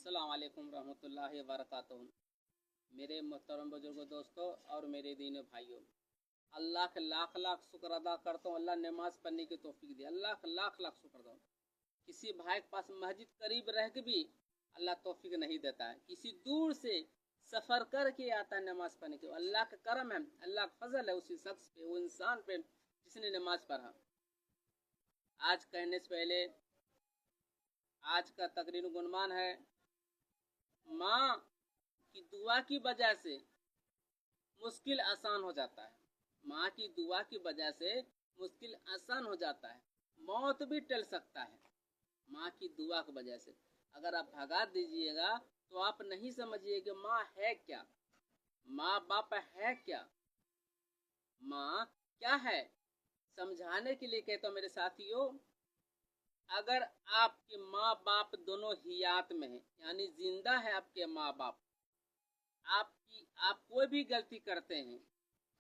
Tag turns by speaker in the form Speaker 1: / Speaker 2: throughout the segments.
Speaker 1: अस्सलाम वालेकुम रहमतुल्लाहि व बरकातुहू। मेरे मोहतरम बुजुर्गों, दोस्तों और मेरे दीन भाइयों, अल्लाह के लाख लाख शुक्र अदा करता हूँ। अल्लाह नमाज पढ़ने की तौफीक दी, अल्लाह का लाख लाख शुक्र अदा। किसी भाई के पास मस्जिद करीब रह के भी अल्लाह तौफीक नहीं देता है, किसी दूर से सफ़र करके आता है नमाज पढ़ने के। अल्लाह का करम है, अल्लाह का फजल है उसी शख्स पे, वो इंसान पे जिसने नमाज पढ़ा। आज कहने से पहले आज का तकरीर गुणमान है। माँ की दुआ की वजह से मुश्किल आसान हो जाता है। माँ की दुआ की वजह से मुश्किल आसान हो जाता है, मौत भी टल सकता है माँ की दुआ की वजह से। अगर आप भगा दीजिएगा तो आप नहीं समझिए कि माँ है क्या, माँ बाप है क्या, माँ क्या है। समझाने के लिए कहता हूँ मेरे साथियों, अगर आपके माँ बाप दोनों हियात में है, यानी जिंदा है आपके माँ बाप, आप कोई भी गलती करते हैं,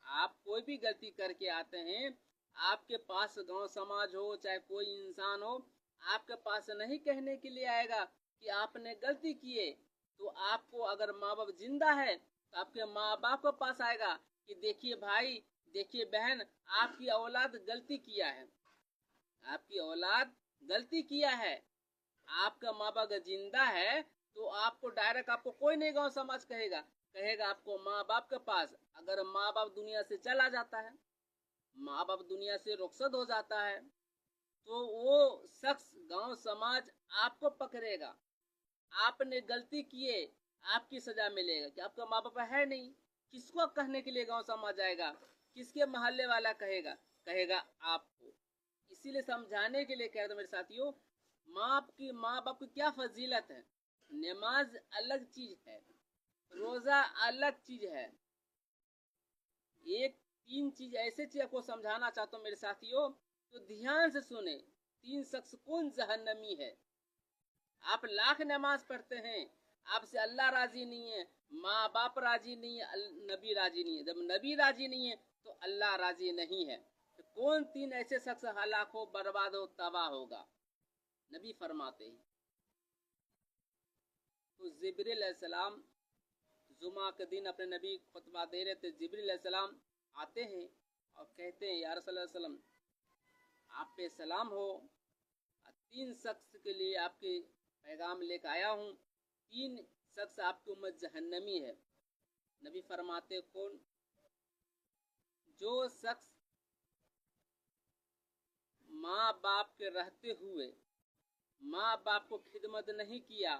Speaker 1: आप कोई भी गलती करके आते हैं, आपके पास गांव समाज हो चाहे कोई इंसान हो, आपके पास नहीं कहने के लिए आएगा कि आपने गलती किए। तो आपको अगर माँ बाप जिंदा है तो आपके माँ बाप के पास आएगा कि देखिए भाई, देखिए बहन, आपकी औलाद गलती किया है, आपकी औलाद गलती किया है। आपका माँ बाप जिंदा है तो आपको डायरेक्ट आपको कोई नहीं गांव समाज कहेगा आपको माँ बाप के पास। अगर माँ बाप दुनिया से चला जाता है, माँ बाप दुनिया से रुखसत हो जाता है, तो वो शख्स गांव समाज आपको पकड़ेगा। आपने गलती किए, आपकी सजा मिलेगा कि आपका माँ बाप है नहीं। किसको कहने के लिए गांव समाज आएगा, किसके मोहल्ले वाला कहेगा आपको। इसीलिए समझाने के लिए कह रहा हूं मेरे साथियों, माँ बाप की क्या फजीलत है। नमाज अलग चीज है, रोजा अलग चीज है। एक तीन चीज ऐसे चीज आपको समझाना चाहता हूँ मेरे साथियों, तो ध्यान से सुने। तीन शख्स कौन जहन्नमी है। आप लाख नमाज पढ़ते हैं, आपसे अल्लाह राजी नहीं है, माँ बाप राजी नहीं है, नबी राजी नहीं है। जब नबी राजी नहीं है तो अल्लाह राजी नहीं है। तो कौन तीन ऐसे शख्स हलाक हो, बर्बाद हो, तबाह होगा। नबी फरमाते हैं, तो जिब्रील अलैहिस्सलाम जुमा के दिन अपने नबी खुतबा दे रहे थे। जिब्रील अलैहिस्सलाम आते हैं और कहते हैं, या रसूल सल्लम, आप पे सलाम हो, तीन शख्स के लिए आपके पैगाम लेकर आया हूँ। तीन शख्स आपकी उम्मत जहन्नमी है। नबी फरमाते, कौन? जो शख्स माँ बाप के रहते हुए माँ बाप को खिदमत नहीं किया,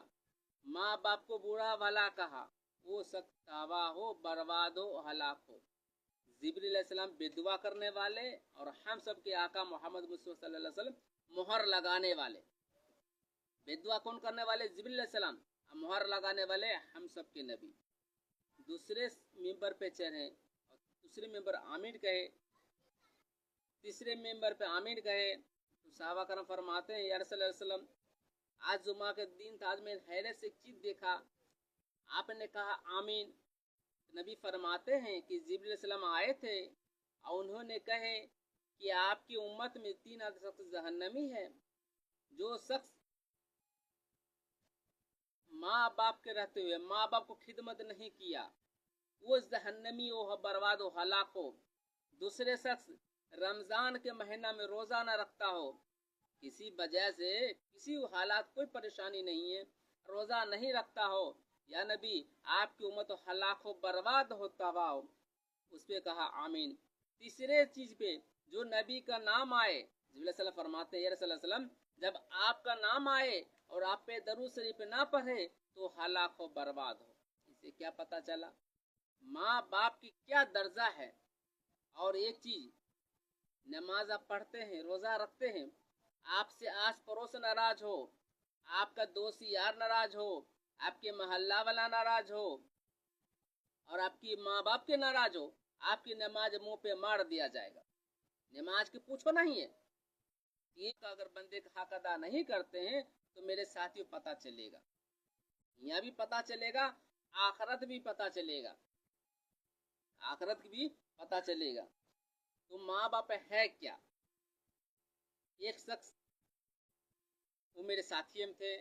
Speaker 1: माँ बाप को बुरा भला कहा, वो शख्स तबाह हो, बर्बाद हो, हलाक हो। जिब्रील अलैहिस्सलाम बेदुआ करने वाले और हम सब के आका मोहम्मद मुस्तफा सल्लल्लाहु अलैहि वसल्लम मोहर लगाने वाले। बेदुआ कौन करने वाले? जिब्रील अलैहिस्सलाम। मोहर लगाने वाले हम सब के नबी। दूसरे मेंबर पे चढ़े और दूसरे मेंबर आमीन कहे, तीसरे मेंबर पे आमीन कहे। तो साहबा करम फरमाते हैं, या रसूल अल्लाह, आज जुमा के दिन था, आज मैं हैरत से एक चीज देखा। आपने कहा आमीन। नबी फरमाते हैं कि जिब्रील सलाम आए थे और उन्होंने कहे कि आपकी उम्मत में तीन शख्स जहन्नमी है। जो शख्स माँ बाप के रहते हुए माँ बाप को खिदमत नहीं किया, वो जहन्नमी हो, बर्बाद हो, हलाक हो। दूसरे शख्स रमजान के महीना में रोजा न रखता हो, किसी वजह से किसी हालात कोई परेशानी नहीं है, रोजा नहीं रखता हो, या नबी आपकी उम्मत हलाक हो, बर्बाद हो, तबाह हो। उस पे कहा आमीन। तीसरे चीज पे जो नबी का नाम आए, जिब्रील फरमाते हैं, या रसूल सल्लम, जब आपका नाम आए और आप पे दरूद शरीफ ना पढ़े तो हलाक हो, बर्बाद हो। इससे क्या पता चला माँ बाप की क्या दर्जा है। और एक चीज, नमाज आप पढ़ते हैं, रोजा रखते हैं, आपसे आस पड़ोस नाराज हो, आपका दोस्त यार नाराज हो, आपके मोहल्ला वाला नाराज हो और आपकी माँ बाप के नाराज हो, आपकी नमाज मुंह पे मार दिया जाएगा। नमाज की पूछो नहीं है। एक अगर बंदे का हक अदा नहीं करते हैं तो मेरे साथियों पता चलेगा, यहाँ भी पता चलेगा, आखरत भी पता चलेगा, आखरत भी पता चलेगा। तो माँ बाप है क्या? एक शख्स वो मेरे साथी में थे,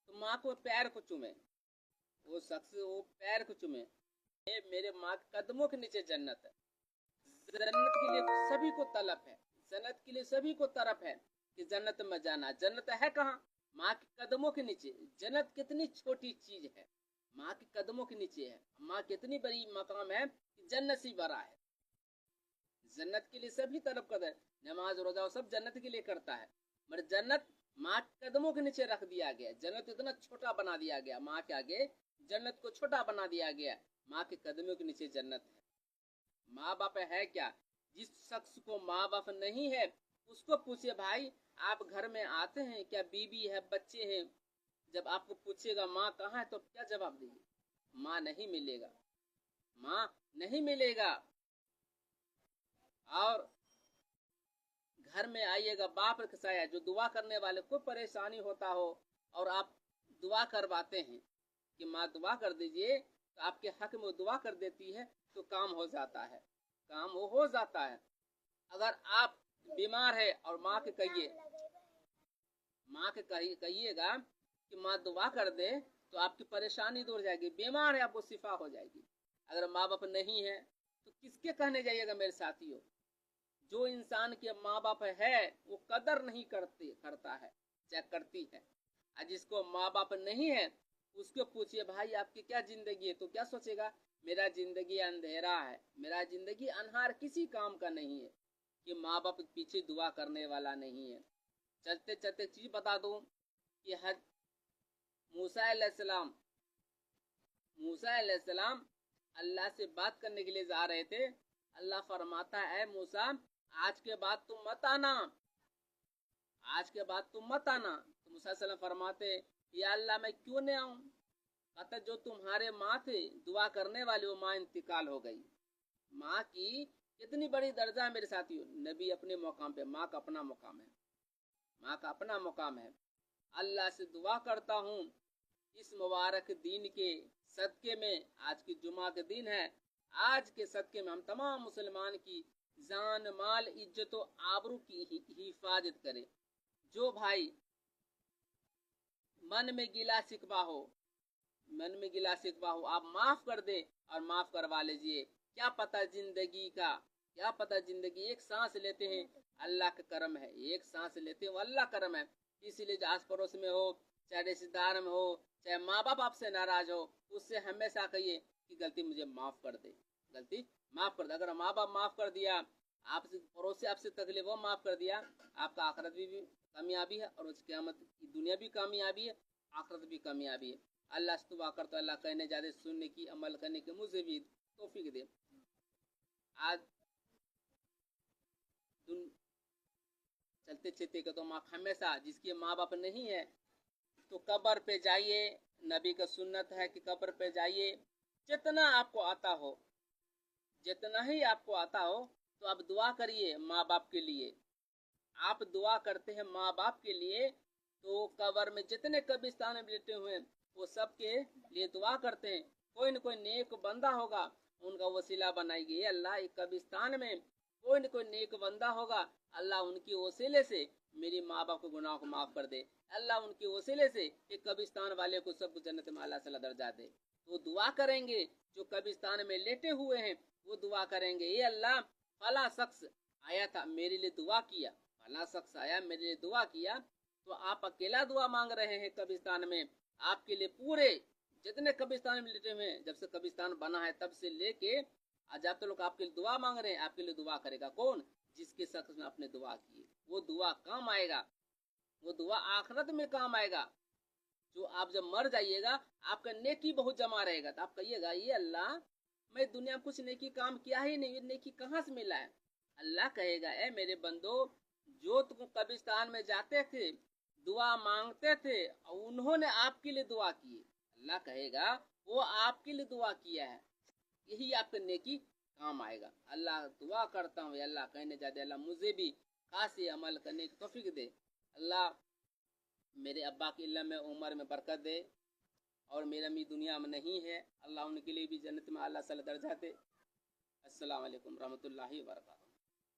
Speaker 1: تو माँ को पैर को चूमे, वो शख्स वो पैर को चूमे, मेरे माँ के कदमों के नीचे जन्नत है। जन्नत के लिए सभी को तलब है, जन्नत के लिए सभी को तरफ है कि जन्नत में जाना। जन्नत है कहाँ? माँ के कदमों के नीचे। जन्नत कितनी छोटी चीज है, माँ के कदमों के नीचे है। माँ कितनी बड़ी मकाम है कि जन्नत से बड़ा है। जन्नत के लिए सभी तरफ कदर, नमाज रोजा सब जन्नत के लिए करता है, मगर जन्नत माँ के कदमों के नीचे रख दिया गया। जन्नत इतना छोटा बना दिया गया, माँ के आगे जन्नत को छोटा बना दिया गया। माँ के कदमों के नीचे जन्नत है। माँ बाप है क्या? जिस शख्स को माँ बाप नहीं है उसको पूछे, भाई आप घर में आते हैं क्या, बीवी है, बच्चे हैं, जब आपको पूछेगा माँ कहाँ है तो क्या जवाब देंगे? माँ नहीं मिलेगा, माँ नहीं मिलेगा। और घर में आइएगा, बाप रखसाया जो दुआ करने वाले को परेशानी होता हो और आप दुआ करवाते हैं कि माँ दुआ कर दीजिए, तो आपके हक में दुआ कर देती है तो काम हो जाता है, काम वो हो जाता है। अगर आप बीमार है और माँ के कहिए, माँ के कहिएगा कि माँ दुआ कर दे तो आपकी परेशानी दूर जाएगी। बीमार है आपको शिफा हो जाएगी। अगर माँ बाप नहीं है तो किसके कहने जाइएगा मेरे साथियों? जो इंसान के माँ बाप है वो कदर नहीं करता है, चाहे करती है। और जिसको माँ बाप नहीं है उसको पूछिए, भाई आपकी क्या जिंदगी है, तो क्या सोचेगा? मेरा जिंदगी अंधेरा है, मेरा जिंदगी अनहार, किसी काम का नहीं है। कि माँ बाप पीछे दुआ करने वाला नहीं है। चलते चलते चीज बता दूं कि मूसा अलैहिस्सलाम अल्लाह से बात करने के लिए जा रहे थे। अल्लाह फरमाता है, मूसा आज के बाद तुम मत आना, आज के बाद तुम मत आना। तो मूसा सल्लम फरमाते, या अल्लाह मैं क्यों नहीं आऊं? कहता जो तुम्हारे माँ थे दुआ करने वाले वो माँ इंतकाल हो गई। माँ की कितनी बड़ी दर्जा है मेरे साथियों। नबी अपने मुकाम पे, माँ का अपना मुकाम है, माँ का अपना मुकाम है। अल्लाह से दुआ करता हूँ इस मुबारक दिन के सदके में, आज की जुमा के दिन है, आज के सदके में हम तमाम मुसलमान की जान माल इज्जत और आबरू की हिफाजत करें। जो भाई मन में गिला शिकवा हो, मन में गिला शिकवा हो, आप माफ कर दे और माफ करवा लीजिए। क्या पता जिंदगी का, क्या पता जिंदगी, एक सांस लेते हैं अल्लाह का करम है, एक सांस लेते हैं वो अल्लाह करम है। इसीलिए आस पड़ोस में हो, चाहे रिश्तेदार में हो, चाहे माँ बाप आपसे नाराज हो, उससे हमेशा कहिए कि गलती मुझे माफ कर दे, गलती माफ कर दे। अगर माँ बाप माफ कर दिया, आपसे पड़ोस से आपसे तकलीफ वो माफ कर दिया, आपका आखिरत भी कामयाबी है और उस क़यामत की दुनिया भी कामयाबी है, आखिरत भी कामयाबी है। अल्लाह से दुआ करता है, अल्लाह कहने ज्यादा सुनने की, अमल करने की मुझे भी तौफीक दे। आज चलते चलते का तो माँ हमेशा, जिसके माँ बाप नहीं है तो कब्र पे जाइए। नबी का सुन्नत है कि कब्र पे जाइए, जितना आपको आता हो, जितना ही आपको आता हो, तो आप दुआ करिए माँ बाप के लिए। आप दुआ करते हैं माँ बाप के लिए तो कब्र में जितने कब्रिस्तान में लेटे हुए हैं वो सबके लिए दुआ करते हैं। कोई न कोई नेक बंदा होगा, उनका वसीला बनाएगी, अल्लाह एक कब्रिस्तान में कोई न कोई नेक बंदा होगा, अल्लाह उनकी वसीले से मेरी माँ बाप के गुनाह को माफ कर दे, अल्लाह उनके वसीले से एक कब्रिस्तान वाले को सब जन्नत में अल्लाह से दर्जा दे। तो दुआ करेंगे, जो कब्रिस्तान में लेटे हुए हैं वो दुआ करेंगे, ये अल्लाह फला शख्स आया था मेरे लिए दुआ किया, फला शख्स आया मेरे लिए दुआ किया। तो आप अकेला दुआ मांग रहे हैं कब्रिस्तान में, आपके लिए पूरे जितने कब्रिस्तान में लेटे हुए हैं, जब से कब्रिस्तान बना है तब से लेके आज आप तो लोग आपके लिए दुआ मांग रहे हैं, आपके लिए दुआ करेगा कौन? जिसके शख्स ने आपने दुआ की, वो दुआ काम आएगा, वो दुआ आखिरत में काम आएगा। जो आप जब मर जाइएगा आपका नेकी बहुत जमा रहेगा, तो आप कहिएगा, ये अल्लाह मैं दुनिया में कुछ नेकी काम किया ही नहीं, नेकी कहाँ से मिला है? अल्लाह कहेगा, ए मेरे बंदो, जो तुम कब्रिस्तान में जाते थे दुआ मांगते थे और उन्होंने आपके लिए दुआ की, अल्लाह कहेगा वो आपके लिए दुआ किया है, यही आपका नेकी काम आएगा। अल्लाह दुआ करता हूँ, अल्लाह कहने जाते, अल्लाह मुझे भी खास अमल करने की तौफीक दे। अल्लाह मेरे अब्बा की इल्म में उम्र में बरकत दे, और मेरा अम्मी दुनिया में नहीं है, अल्लाह उनके लिए भी जन्नत में अल्लाह सल्लल्लाहु अलैहि वसल्लम दे। अस्सलाम वालेकुम रहमतुल्लाहि व बरकातहू।